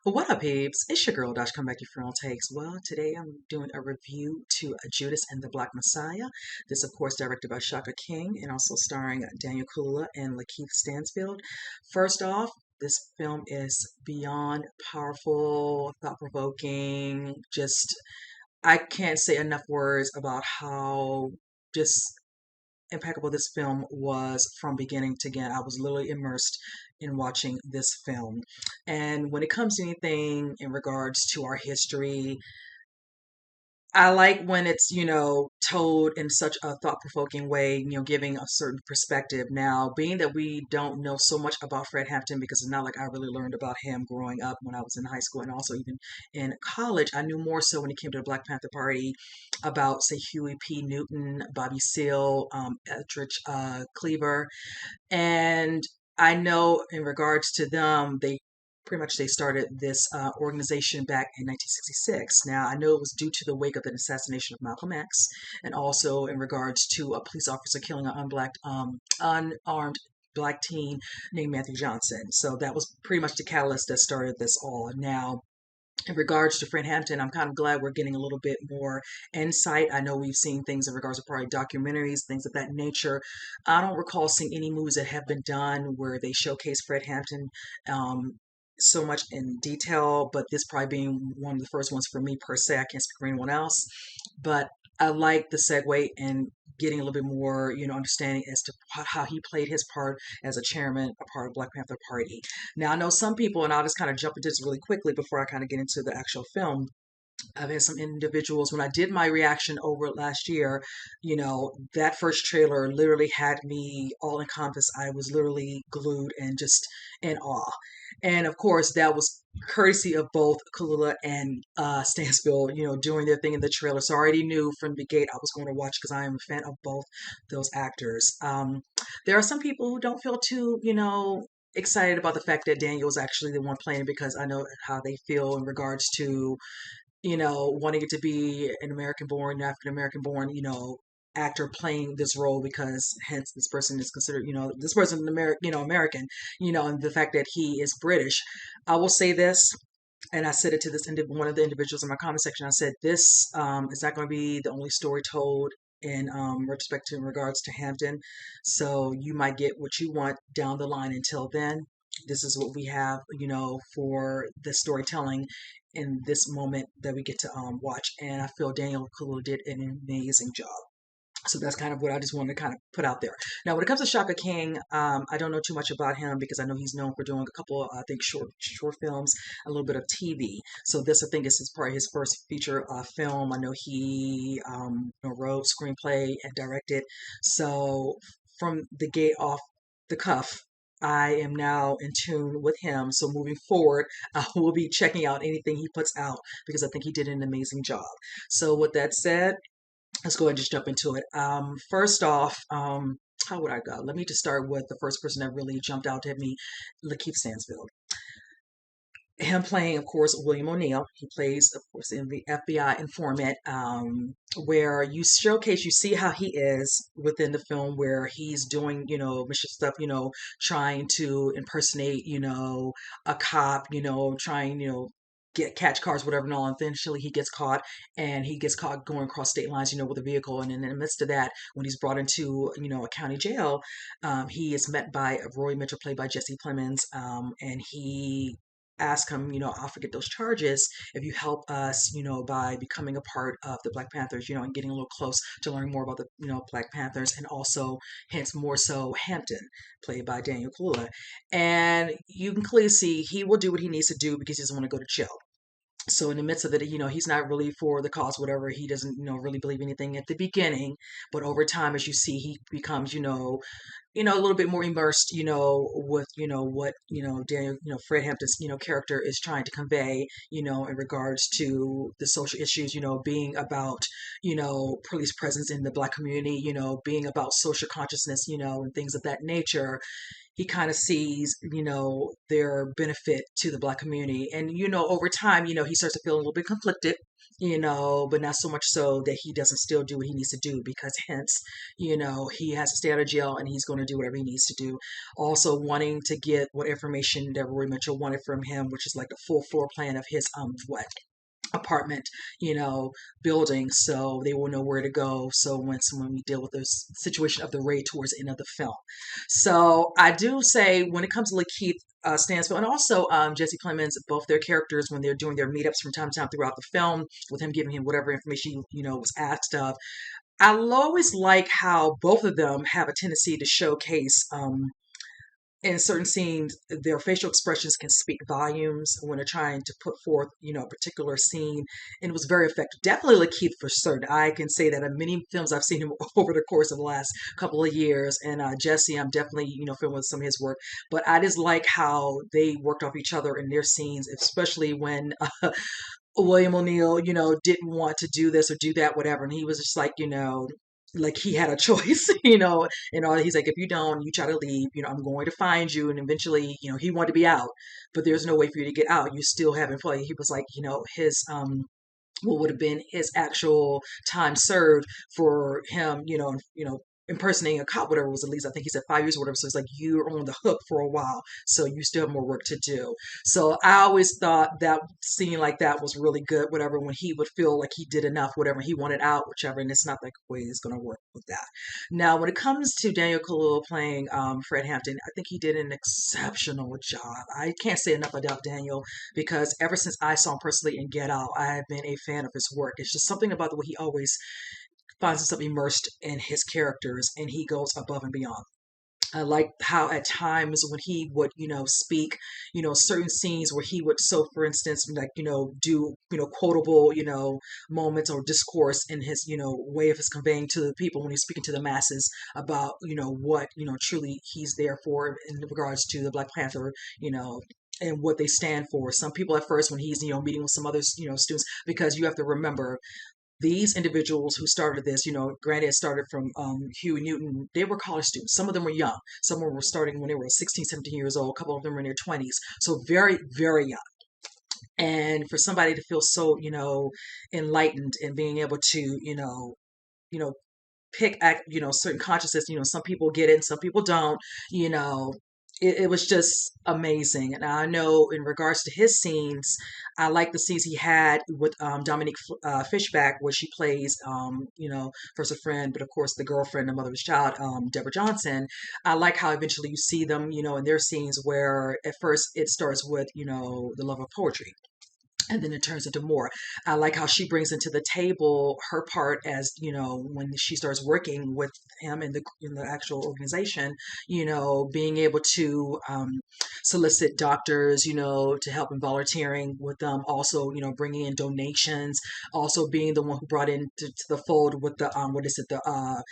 What up, peeps? It's your girl, Dash, come back to your Funeral Takes. Well, today I'm doing a review to Judas and the Black Messiah. This, of course, directed by Shaka King and also starring Daniel Kaluuya and Lakeith Stanfield. First off, this film is beyond powerful, thought-provoking. I can't say enough words about how just impeccable this film was from beginning to end. I was literally immersed in watching this film. And when it comes to anything in regards to our history, I like when it's, told in such a thought-provoking way, giving a certain perspective. Now, being that we don't know so much about Fred Hampton, because it's not like I really learned about him growing up when I was in high school and also even in college. I knew more so when it came to the Black Panther Party about, say, Huey P. Newton, Bobby Seale, Eldridge Cleaver. And I know in regards to them, they started this organization back in 1966. Now, I know it was due to the wake of the assassination of Malcolm X, and also in regards to a police officer killing an unarmed black teen named Matthew Johnson. So that was pretty much the catalyst that started this all. Now, in regards to Fred Hampton, I'm kind of glad we're getting a little bit more insight. I know we've seen things in regards to probably documentaries, things of that nature. I don't recall seeing any movies that have been done where they showcase Fred Hampton so much in detail, but this probably being one of the first ones for me per se. I can't speak for anyone else, but I like the segue and getting a little bit more, understanding as to how he played his part as a chairman, a part of Black Panther Party. Now, I know some people, and I'll just kind of jump into this really quickly before I kind of get into the actual film. I've had some individuals when I did my reaction over last year, that first trailer literally had me all encompassed. I was literally glued and just in awe. And of course, that was courtesy of both Kalula and Stansfield, doing their thing in the trailer. So I already knew from the gate I was going to watch because I am a fan of both those actors. There are some people who don't feel too, excited about the fact that Daniel was actually the one playing because I know how they feel in regards to wanting it to be an American born, African American born, actor playing this role because hence this person is considered, this person is American, and the fact that he is British. I will say this, and I said it to one of the individuals in my comment section. I said, this is not going to be the only story told in respect to in regards to Hampton. So you might get what you want down the line. Until then, this is what we have, for the storytelling in this moment that we get to watch. And I feel Daniel Kaluuya did an amazing job. So that's kind of what I just wanted to kind of put out there. Now, when it comes to Shaka King, I don't know too much about him because I know he's known for doing a couple, I think, short films, a little bit of TV. So this, I think, is probably his first feature film. I know he wrote, screenplay, and directed. So from the gate off the cuff, I am now in tune with him. So moving forward, I will be checking out anything he puts out because I think he did an amazing job. So with that said, let's go ahead and just jump into it. First off, how would I go? Let me just start with the first person that really jumped out at me, Lakeith Stanfield. Him playing, of course, William O'Neill. He plays, of course, in the FBI informant, where you see how he is within the film, where he's doing, mission stuff, trying to impersonate, a cop, trying, catch cars, whatever, and all. And eventually he gets caught going across state lines, with a vehicle. And in the midst of that, when he's brought into, a county jail, he is met by Roy Mitchell, played by Jesse Plemons, and he ask him, I'll forget those charges if you help us, by becoming a part of the Black Panthers, and getting a little close to learning more about the, Black Panthers, and also, hence more so, Hampton, played by Daniel Kaluuya. And you can clearly see he will do what he needs to do because he doesn't want to go to jail. So in the midst of it, he's not really for the cause, whatever. He doesn't, really believe anything at the beginning, but over time, as you see, he becomes, a little bit more immersed, with, what, Daniel, Fred Hampton's, character is trying to convey, in regards to the social issues, being about, police presence in the Black community, being about social consciousness, and things of that nature. He kind of sees, their benefit to the Black community. And, over time, he starts to feel a little bit conflicted but not so much so that he doesn't still do what he needs to do, because hence, he has to stay out of jail and he's going to do whatever he needs to do. Also wanting to get what information that Roy Mitchell wanted from him, which is like the full floor plan of his apartment, building, so they will know where to go. So when we deal with the situation of the raid towards the end of the film. So I do say when it comes to Lakeith Stansfield and also Jesse Plemons, both their characters, when they're doing their meetups from time to time throughout the film, with him giving him whatever information was asked of, I always like how both of them have a tendency to showcase in certain scenes, their facial expressions can speak volumes when they're trying to put forth, a particular scene. And it was very effective. Definitely Lakeith for certain. I can say that in many films I've seen him over the course of the last couple of years. And Jesse, I'm definitely, familiar with some of his work. But I just like how they worked off each other in their scenes, especially when William O'Neill, didn't want to do this or do that, whatever. And he was just like he had a choice, and all. He's like, if you don't, you try to leave, I'm going to find you. And eventually, he wanted to be out, but there's no way for you to get out. You still have employee. He was like, his what would have been his actual time served for him, impersonating a cop, whatever it was, at least I think he said 5 years or whatever. So it's like you're on the hook for a while, so you still have more work to do. So I always thought that scene like that was really good, whatever, when he would feel like he did enough, whatever, he wanted out, whichever, and it's not like way it's going to work with that. Now, when it comes to Daniel Kaluuya playing Fred Hampton, I think he did an exceptional job. I can't say enough about Daniel, because ever since I saw him personally in Get Out, I have been a fan of his work. It's just something about the way he always finds himself immersed in his characters, and he goes above and beyond. I like how at times when he would, speak, certain scenes where he would, so for instance, like, do, quotable, moments or discourse in his, way of his conveying to the people when he's speaking to the masses about, what, truly he's there for in regards to the Black Panther, and what they stand for. Some people at first, when he's, meeting with some other, students, because you have to remember, these individuals who started this, granted it started from Huey Newton, they were college students. Some of them were young. Some were starting when they were 16, 17 years old. A couple of them were in their 20s. So very, very young. And for somebody to feel so, enlightened and being able to, pick at, certain consciousness, some people get it and some people don't, it was just amazing. And I know in regards to his scenes, I like the scenes he had with Dominique Fishback, where she plays, first a friend, but of course the girlfriend, the mother of his child, Deborah Johnson. I like how eventually you see them, in their scenes where at first it starts with, the love of poetry, and then it turns into more. I like how she brings into the table her part as, when she starts working with him in the actual organization, being able to solicit doctors, to help in volunteering with them. Also, bringing in donations. Also being the one who brought in to the fold with the the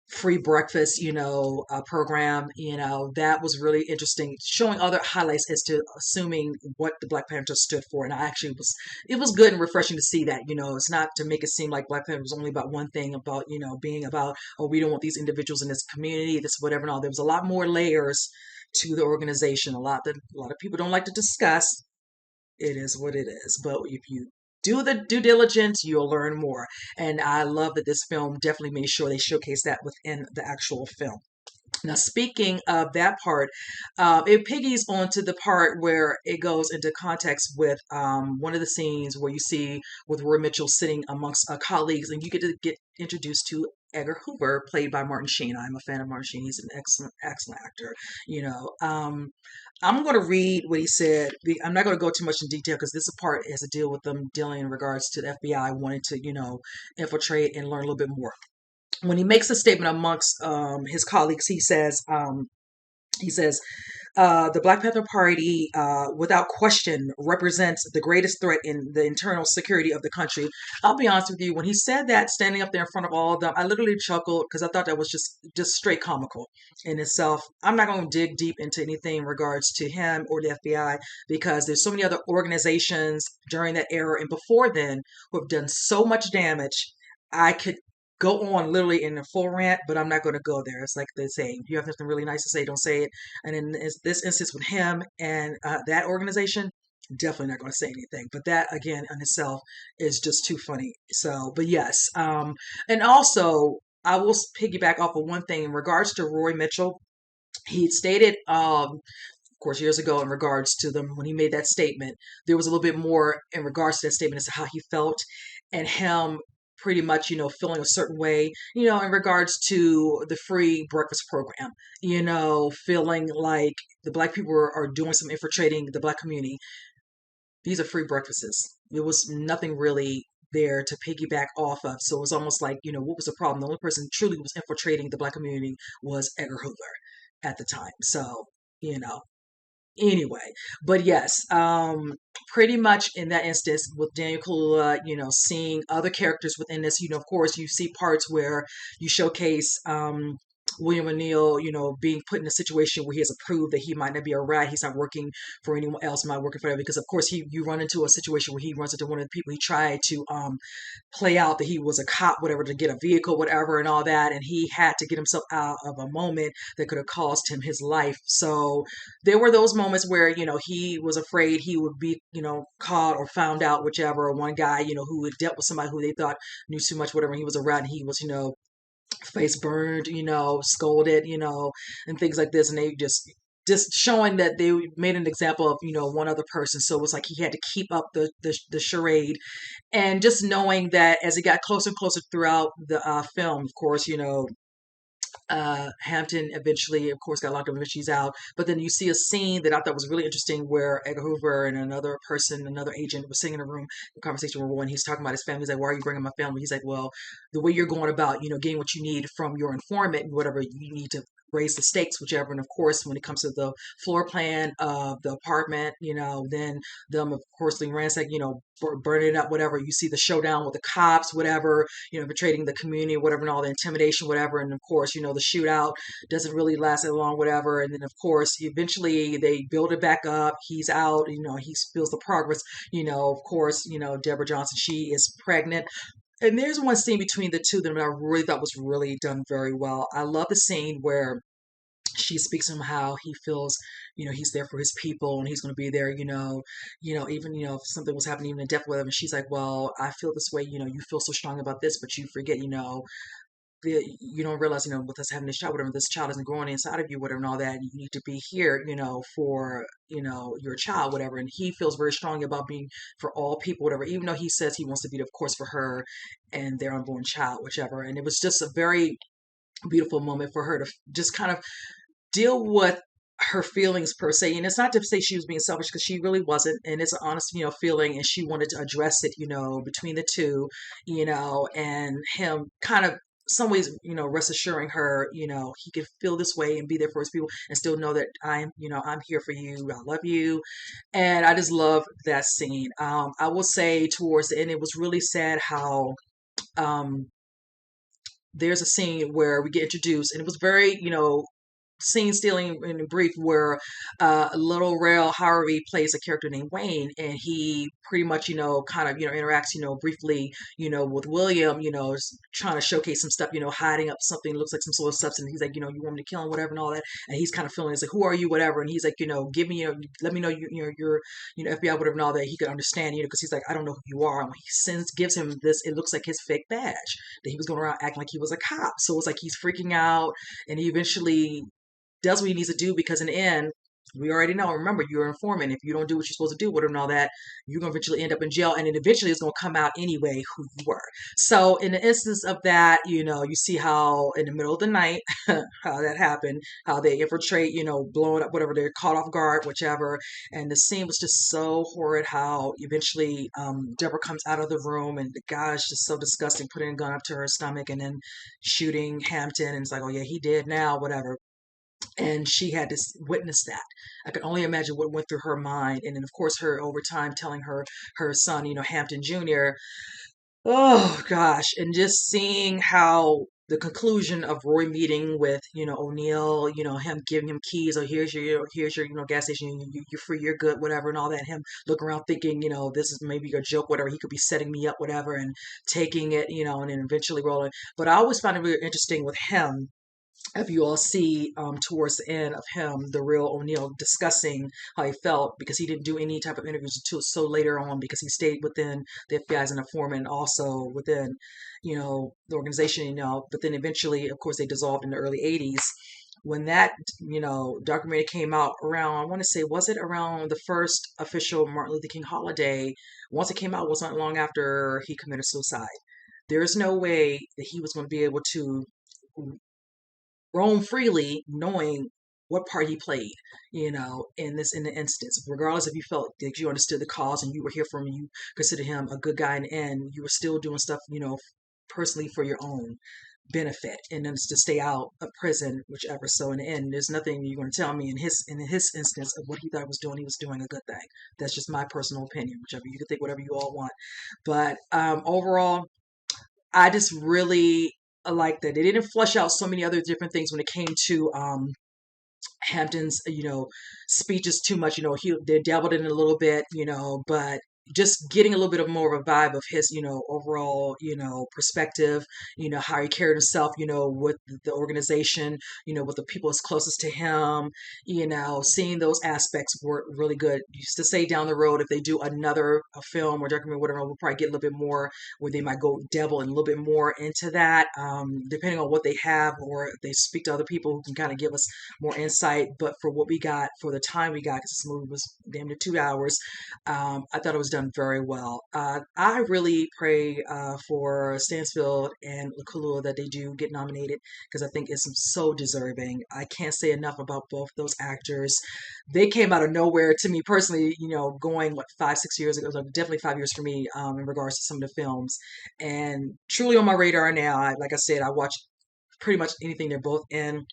free breakfast, program. That was really interesting, showing other highlights as to assuming what the Black Panther stood for. And I actually it was good and refreshing to see that, it's not to make it seem like Black Panther was only about one thing, about, being about, oh, we don't want these individuals in this community, this whatever and all. There was a lot more layers to the organization, a lot that a lot of people don't like to discuss. It is what it is. But if you do the due diligence, you'll learn more. And I love that this film definitely made sure they showcased that within the actual film. Now, speaking of that part, it piggies onto the part where it goes into context with one of the scenes where you see with Roy Mitchell sitting amongst colleagues, and you get introduced to Edgar Hoover, played by Martin Sheen. I'm a fan of Martin Sheen. He's an excellent, excellent actor. I'm going to read what he said. I'm not going to go too much in detail, because this part has to deal with them dealing in regards to the FBI wanting to, infiltrate and learn a little bit more. When he makes a statement amongst his colleagues, he says, the Black Panther Party, without question, represents the greatest threat in the internal security of the country. I'll be honest with you, when he said that, standing up there in front of all of them, I literally chuckled, because I thought that was just straight comical in itself. I'm not going to dig deep into anything in regards to him or the FBI, because there's so many other organizations during that era and before then who have done so much damage. I could go on literally in a full rant, but I'm not going to go there. It's like they say, if you have something really nice to say, don't say it. And in this instance with him and that organization, definitely not going to say anything. But that again in itself is just too funny. So, but yes, and also I will piggyback off of one thing in regards to Roy Mitchell. He stated, of course, years ago in regards to them when he made that statement, there was a little bit more in regards to that statement as to how he felt and him pretty much, feeling a certain way, in regards to the free breakfast program, feeling like the black people are doing some infiltrating the black community. These are free breakfasts. There was nothing really there to piggyback off of. So it was almost like, what was the problem? The only person truly was infiltrating the black community was Edgar Hoover at the time. So, you know, anyway, but yes, pretty much in that instance with Daniel Kaluuya, seeing other characters within this, of course, you see parts where you showcase William O'Neill, being put in a situation where he has to prove that he might not be a rat. He's not working for anyone else, not working for them. Because of course you run into a situation where he runs into one of the people he tried to play out that he was a cop, whatever, to get a vehicle, whatever, and all that. And he had to get himself out of a moment that could have cost him his life. So there were those moments where, he was afraid he would be, caught or found out, whichever. One guy, who had dealt with somebody who they thought knew too much, whatever, and he was a rat and he was, face burned, scolded, and things like this. And they just showing that they made an example of, one other person. So it was like he had to keep up the charade. And just knowing that as it got closer and closer throughout the film, of course, Hampton eventually, of course, got locked up and she's out. But then you see a scene that I thought was really interesting where Edgar Hoover and another person, another agent, was sitting in a room, a conversation where when he's talking about his family, he's like, "Why are you bringing my family?" He's like, "Well, the way you're going about, getting what you need from your informant and whatever you need to raise the stakes, whichever." And of course, when it comes to the floor plan of the apartment, then them, of course, being ransacked, burning it up, whatever. You see the showdown with the cops, whatever, betraying the community, whatever, and all the intimidation, whatever. And of course, the shootout doesn't really last that long, whatever. And then, of course, eventually they build it back up. He's out, he feels the progress, of course, Deborah Johnson, she is pregnant. And there's one scene between the two of them that I really thought was really done very well. I love the scene where she speaks to him how he feels, he's there for his people and he's going to be there, even, if something was happening, even in death with him. And she's like, "Well, I feel this way, you feel so strong about this, but you forget, you don't realize, with us having this child, whatever, this child isn't growing inside of you, whatever, and all that. You need to be here, for, your child, whatever." And he feels very strongly about being for all people, whatever, even though he says he wants to be, of course, for her and their unborn child, whichever. And it was just a very beautiful moment for her to just kind of deal with her feelings per se. And it's not to say she was being selfish, because she really wasn't. And it's an honest, feeling. And she wanted to address it, between the two, and him kind of some ways, rest assuring her, he could feel this way and be there for his people and still know that I'm here for you. I love you. And I just love that scene. I will say towards the end, it was really sad how, there's a scene where we get introduced, and it was very, scene stealing in brief, where Little Rail Harvey plays a character named Wayne, and he pretty much, kind of, interacts, briefly, with William, trying to showcase some stuff, hiding up something that looks like some sort of substance. He's like, "You want me to kill him, whatever, and all that." And he's kind of feeling, it's like, "Who are you, whatever?" And he's like, "Give me, let me know you're, FBI, whatever, and all that." He could understand, because he's like, "I don't know who you are." And when he gives him this, it looks like his fake badge that he was going around acting like he was a cop. So it's like he's freaking out, and he eventually does what he needs to do, because in the end, we already know. Remember, you're an informant. If you don't do what you're supposed to do with him and all that, you're going to eventually end up in jail, and then eventually it's going to come out anyway who you were. So in the instance of that, you see how in the middle of the night, how that happened, how they infiltrate, blowing up, whatever, they're caught off guard, whichever. And the scene was just so horrid how eventually Deborah comes out of the room, and the guy is just so disgusting, putting a gun up to her stomach and then shooting Hampton. And it's like, "Oh yeah, he did now, whatever." And she had to witness that. I could only imagine what went through her mind. And then, of course, her over time telling her son, Hampton Jr., oh gosh, and just seeing how the conclusion of Roy meeting with, O'Neill, him giving him keys, "Oh, here's your, gas station, you're free, you're good, whatever, and all that. And him looking around thinking, this is maybe a joke, whatever. He could be setting me up, whatever, and taking it, and then eventually rolling. But I always found it really interesting with him if you all see towards the end of him, the real O'Neill, discussing how he felt because he didn't do any type of interviews until so later on because he stayed within the FBI as an informant and also within, the organization, but then eventually, of course, they dissolved in the early 80s. When that, documentary came out around, I want to say, was it around the first official Martin Luther King holiday? Once it came out, it wasn't long after he committed suicide. There is no way that he was going to be able to roam freely, knowing what part he played, in the instance, regardless if you felt that you understood the cause and you were here for him, you considered him a good guy in the end, you were still doing stuff, personally for your own benefit and then to stay out of prison, whichever. So in the end, there's nothing you're going to tell me in his instance of what he thought he was doing a good thing. That's just my personal opinion, whichever you can think whatever you all want. But overall, I just really like that they didn't flush out so many other different things when it came to Hampton's, speeches too much. They dabbled in it a little bit, but just getting a little bit of more of a vibe of his, overall, perspective, how he carried himself, with the organization, with the people as closest to him, seeing those aspects were really good. Used to say down the road, if they do another film or documentary, whatever, we'll probably get a little bit more where they might go dabble in a little bit more into that, depending on what they have, or if they speak to other people who can kind of give us more insight. But for what we got, for the time we got, because this movie was damn near 2 hours, I thought it was done very well. I really pray for Stansfield and Lakulua that they do get nominated because I think it's so deserving. I can't say enough about both those actors. They came out of nowhere to me personally, going, what, 5, 6 years ago. It was definitely 5 years for me in regards to some of the films. And truly on my radar now. Like I said, I watch pretty much anything they're both in.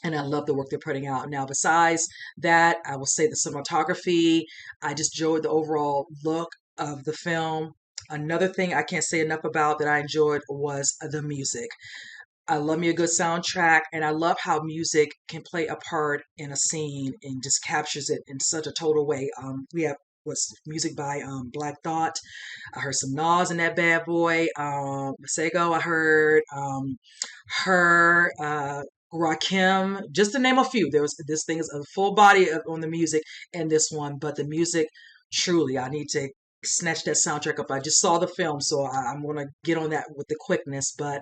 And I love the work they're putting out. Now, besides that, I will say the cinematography. I just enjoyed the overall look of the film. Another thing I can't say enough about that I enjoyed was the music. I love me a good soundtrack, and I love how music can play a part in a scene and just captures it in such a total way. We have was music by Black Thought. I heard some Nas in that bad boy. Masego, I heard her. Rakim, just to name a few. There was this thing is a full body on the music in this one, but the music truly, I need to snatch that soundtrack up. I just saw the film, so I'm gonna get on that with the quickness. But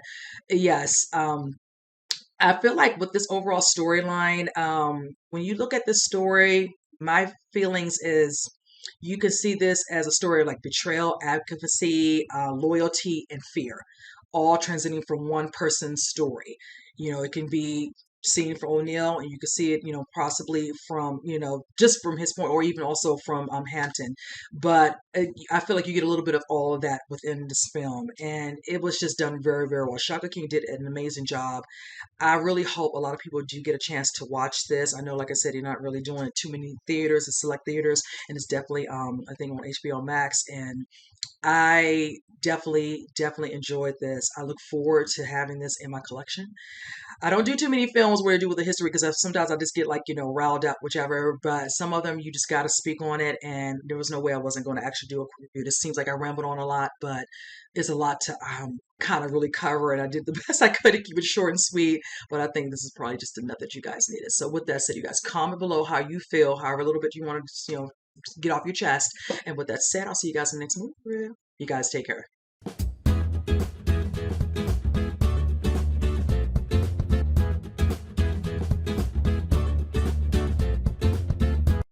yes, I feel like with this overall storyline, when you look at this story, my feelings is you can see this as a story of like betrayal, advocacy, loyalty, and fear, all transiting from one person's story. It can be seen from O'Neill, and you can see it, possibly from, just from his point, or even also from Hampton. But I feel like you get a little bit of all of that within this film, and it was just done very, very well. Shaka King did an amazing job. I really hope a lot of people do get a chance to watch this. I know, like I said, you're not really doing it too many theaters, it's select theaters, and it's definitely, I think, on HBO Max. And I definitely, definitely enjoyed this. I look forward to having this in my collection. I don't do too many films where I do with the history because sometimes I just get like, riled up, whichever. But some of them you just got to speak on it. And there was no way I wasn't going to actually do a quick review. This seems like I rambled on a lot, but it's a lot to kind of really cover. And I did the best I could to keep it short and sweet. But I think this is probably just enough that you guys needed. So with that said, you guys comment below how you feel, however little bit you want to, get off your chest. And with that said, I'll see you guys in the next movie. You guys take care.